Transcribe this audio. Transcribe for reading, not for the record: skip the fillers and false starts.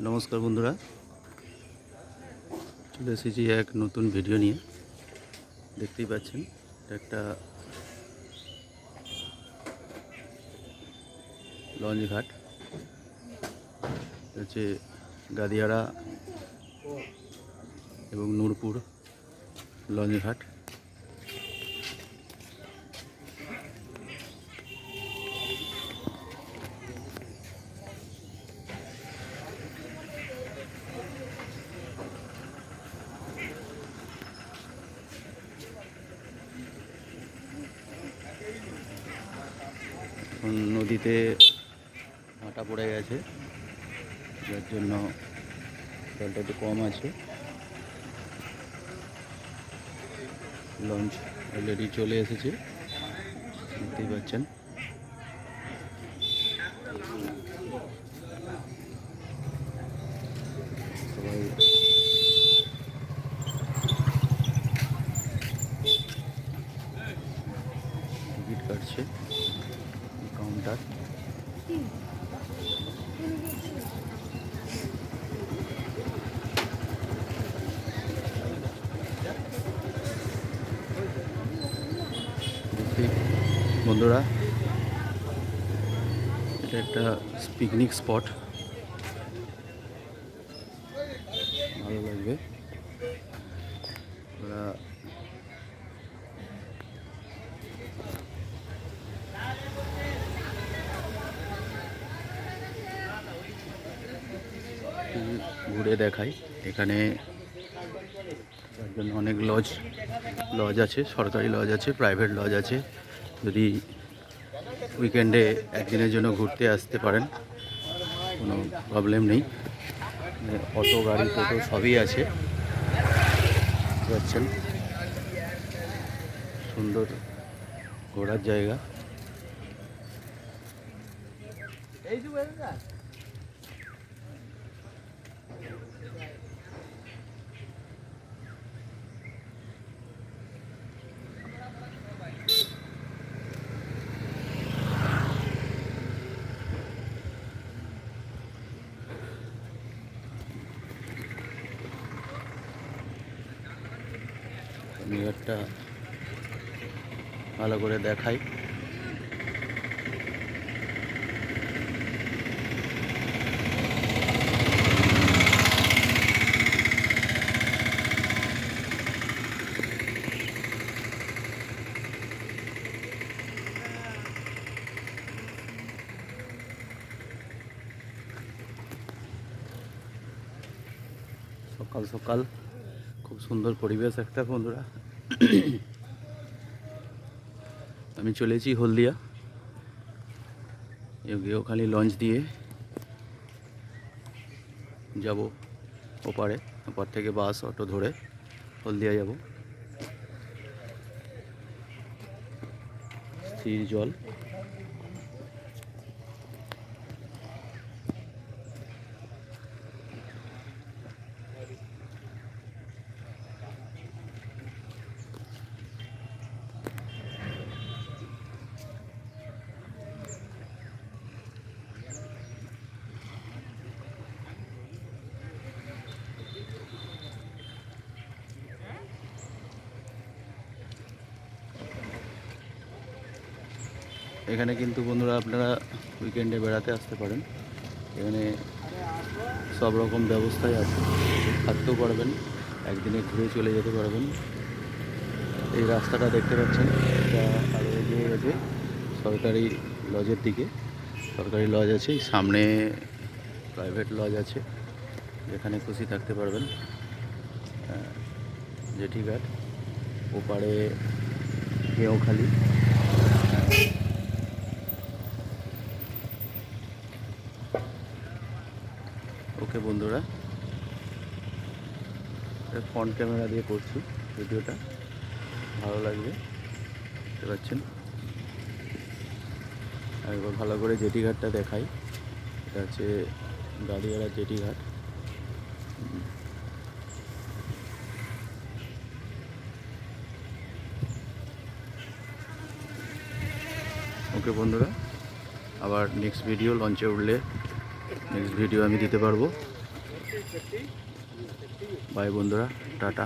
নমস্কার বন্ধুরা, চলে এসেছি এক নতুন ভিডিও নিয়ে। দেখতেই পাচ্ছেন এটা একটা লঞ্চ ঘাট, হচ্ছে গাদিয়াড়া এবং নূরপুর লঞ্চ ঘাট। এখন নদীতে ভাটা পড়ে গেছে, যার জন্য জলটা একটু কম আছে। লঞ্চ অলরেডি চলে এসেছে, দেখতেই পাচ্ছেন। সবাই টিকিট কাটছে, কাউন্টার। বন্ধুরা, এটা একটা পিকনিক স্পট, ভালো লাগবে। ওরা ঘুরে দেখাই। এখানে তার জন্য অনেক লজ আছে, সরকারি লজ আছে, প্রাইভেট লজ আছে। যদি উইকেন্ডে একদিনের জন্য ঘুরতে আসতে পারেন, কোনো প্রবলেম নেই। অটো, গাড়ি, টোটো সবই আছে। যাচ্ছেন, সুন্দর ঘোরার জায়গা। আমি একটা ভালো করে দেখাই। সকাল সকাল খুব সুন্দর পরিবেশ একটা। বন্ধুরা, আমি চলেছি হলদিয়া। গেওখালি লঞ্চ দিয়ে যাব ওপারে, ওপার থেকে বাস অটো ধরে হলদিয়া যাব। স্থির জল, এখানে কিন্তু বন্ধুরা আপনারা উইকেন্ডে বেড়াতে আসতে পারেন। এখানে সব রকম ব্যবস্থাই আছে, থাকতেও পারবেন, একদিনে ঘুরে চলে যেতে পারবেন। এই রাস্তাটা দেখতে পাচ্ছেন, এটা আরও এগিয়ে গেছে সরকারি লজের দিকে। সরকারি লজ আছে, সামনে প্রাইভেট লজ আছে, যেখানে খুশি থাকতে পারবেন। জেটিঘাট, ওপারে গেওখালি। ওকে বন্ধুরা, ফ্রন্ট ক্যামেরা দিয়ে করছি ভিডিওটা, ভালো লাগবে, দেখতে পাচ্ছেন। একবার ভালো করে জেটিঘাটটা দেখাই। এটা হচ্ছে গাড়িয়াড়া জেটিঘাট। ওকে বন্ধুরা, আবার নেক্সট ভিডিও লঞ্চে উঠলে নেক্সট ভিডিও আমি দিতে পারবো। বাই বন্ধুরা, টাটা।